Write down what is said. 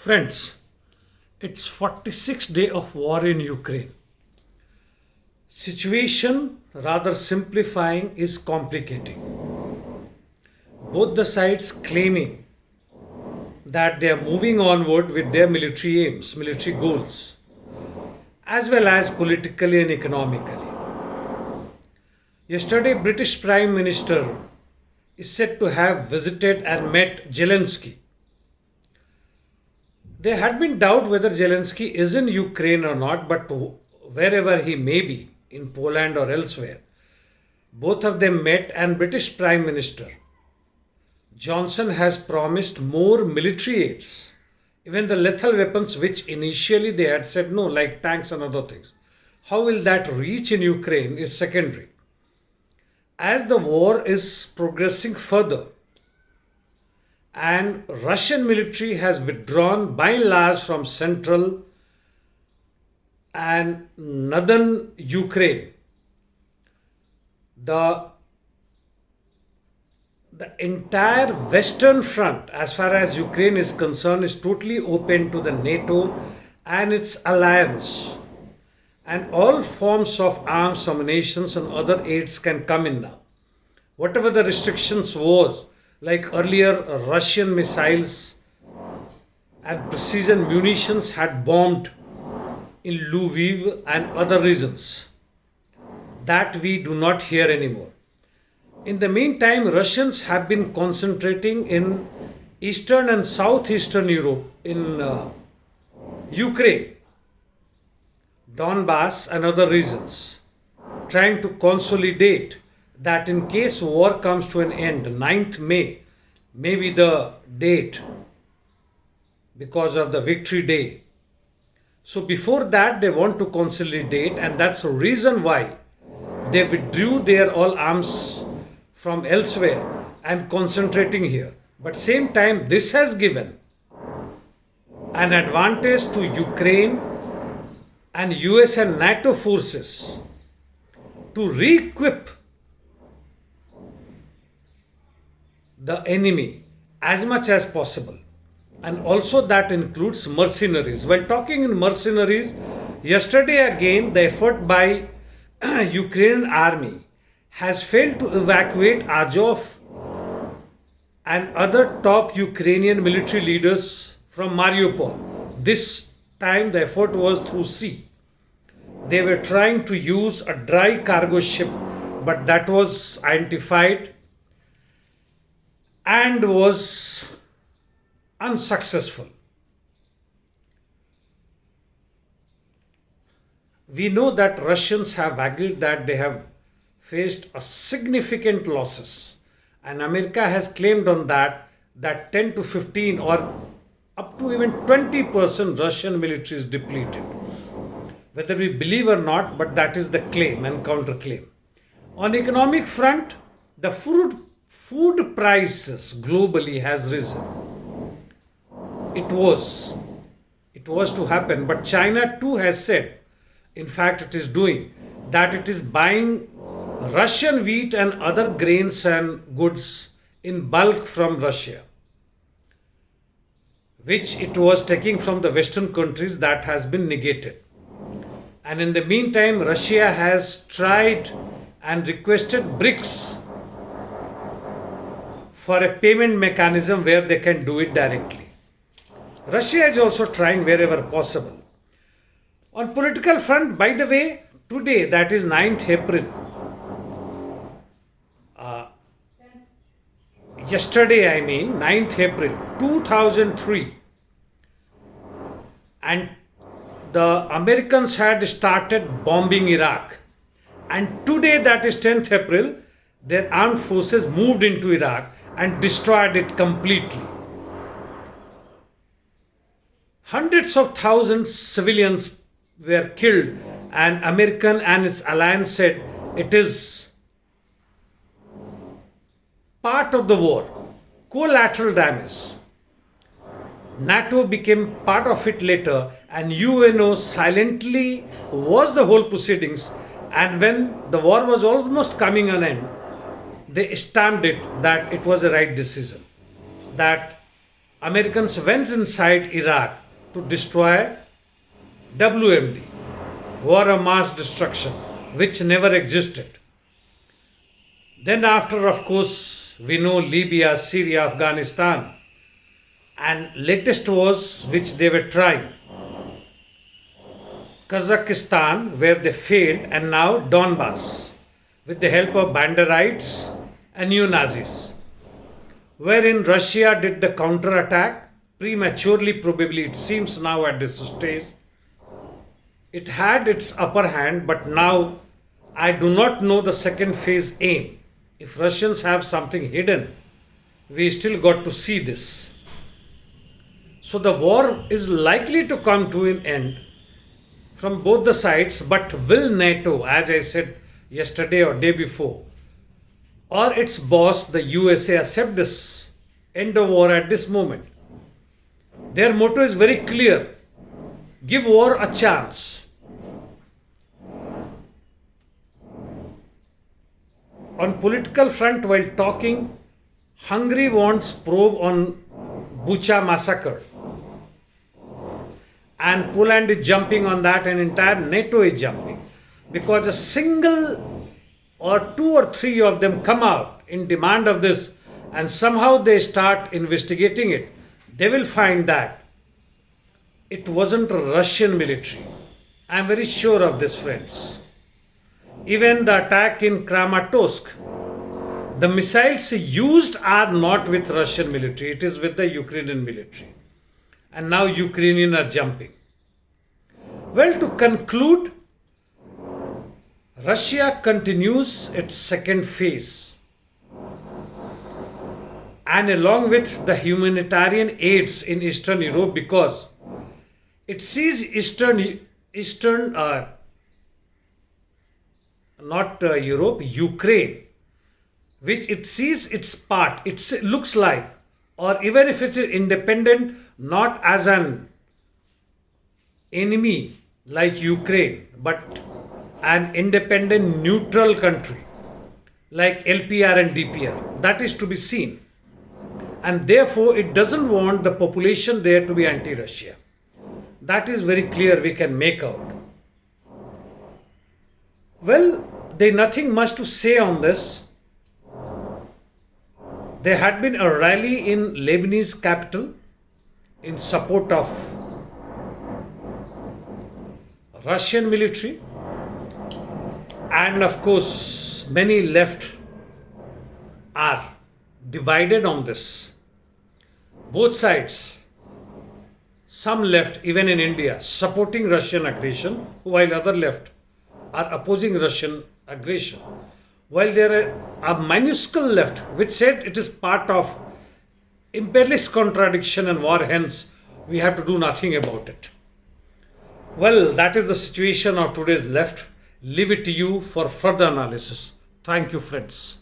Friends, it's 46th day of war in Ukraine. Situation, rather simplifying, is complicating. Both the sides claiming that they are moving onward with their military aims, military goals, as well as politically and economically. Yesterday, British Prime Minister is said to have visited and met Zelensky. There had been doubt whether Zelensky is in Ukraine or not, but wherever he may be, in Poland or elsewhere, both of them met, and British Prime Minister Johnson has promised more military aids, even the lethal weapons which initially they had said no, like tanks and other things. How will that reach in Ukraine is secondary. As the war is progressing further and Russian military has withdrawn by and large from central and northern Ukraine, the entire western front as far as Ukraine is concerned is totally open to the NATO and its alliance, and all forms of arms, ammunition and other aids can come in now. Whatever the restrictions was, like earlier Russian missiles and precision munitions had bombed in Lviv and other regions, that we do not hear anymore. In the meantime, Russians have been concentrating in Eastern and Southeastern Europe, in Ukraine, Donbass and other regions, trying to consolidate that in case war comes to an end, 9th May, may be the date because of the Victory Day. So before that they want to consolidate, and that's the reason why they withdrew their all arms from elsewhere and concentrating here. But same time, this has given an advantage to Ukraine and US and NATO forces to re-equip the enemy as much as possible. And also that includes mercenaries. While talking in mercenaries, yesterday again the effort by Ukrainian army has failed to evacuate Azov and other top Ukrainian military leaders from Mariupol. This time the effort was through sea. They were trying to use a dry cargo ship, but that was identified and was unsuccessful. We know that Russians have agreed that they have faced a significant losses, and America has claimed on that 10 to 15 or up to even 20% Russian military is depleted. Whether we believe or not, but that is the claim and counterclaim. On economic front, the food prices globally has risen. It was to happen, but China too has said, in fact it is doing, that it is buying Russian wheat and other grains and goods in bulk from Russia, which it was taking from the Western countries. That has been negated. And in the meantime, Russia has tried and requested BRICS for a payment mechanism where they can do it directly. Russia is also trying wherever possible. On political front, by the way, today, that is 9th April, yesterday 9th April 2003, and the Americans had started bombing Iraq, and today, that is 10th April, their armed forces moved into Iraq and destroyed it completely. Hundreds of thousands civilians were killed, and American and its alliance said it is part of the war, collateral damage. NATO became part of it later, and UNO silently watched the whole proceedings, and when the war was almost coming an end, they stamped it that it was a right decision, that Americans went inside Iraq to destroy WMD, War of Mass Destruction, which never existed. Then after, of course, we know Libya, Syria, Afghanistan, and latest was which they were trying, Kazakhstan, where they failed, and now Donbass, with the help of Banderites and neo-Nazis, wherein Russia did the counter-attack prematurely, probably it seems now at this stage. It had its upper hand, but now I do not know the second phase aim. If Russians have something hidden, we still got to see this. So the war is likely to come to an end from both the sides, but will NATO, as I said yesterday or day before, or its boss, the USA, accept this end of war at this moment? Their motto is very clear: give war a chance. On political front, while talking, Hungary wants probe on Bucha massacre, and Poland is jumping on that, and entire NATO is jumping, because a single or two or three of them come out in demand of this, and somehow they start investigating it, they will find that it wasn't a Russian military. I am very sure of this, friends. Even the attack in Kramatorsk, the missiles used are not with Russian military, it is with the Ukrainian military. And now Ukrainians are jumping. Well, to conclude, Russia continues its second phase. And along with the humanitarian aids in Eastern Europe, because it sees Ukraine, which it sees its part, it looks like, or even if it's independent, not as an enemy like Ukraine, but an independent neutral country like LPR and DPR. That is to be seen. And therefore, it doesn't want the population there to be anti-Russia. That is very clear, we can make out. Well, there is nothing much to say on this. There had been a rally in Lebanese capital in support of Russian military, and of course many left are divided on this. Both sides, some left even in India supporting Russian aggression, while other left are opposing Russian aggression, while there are a minuscule left which said it is part of imperialist contradiction and war, hence we have to do nothing about it. Well, that is the situation of today's left. Leave it to you for further analysis. Thank you, friends.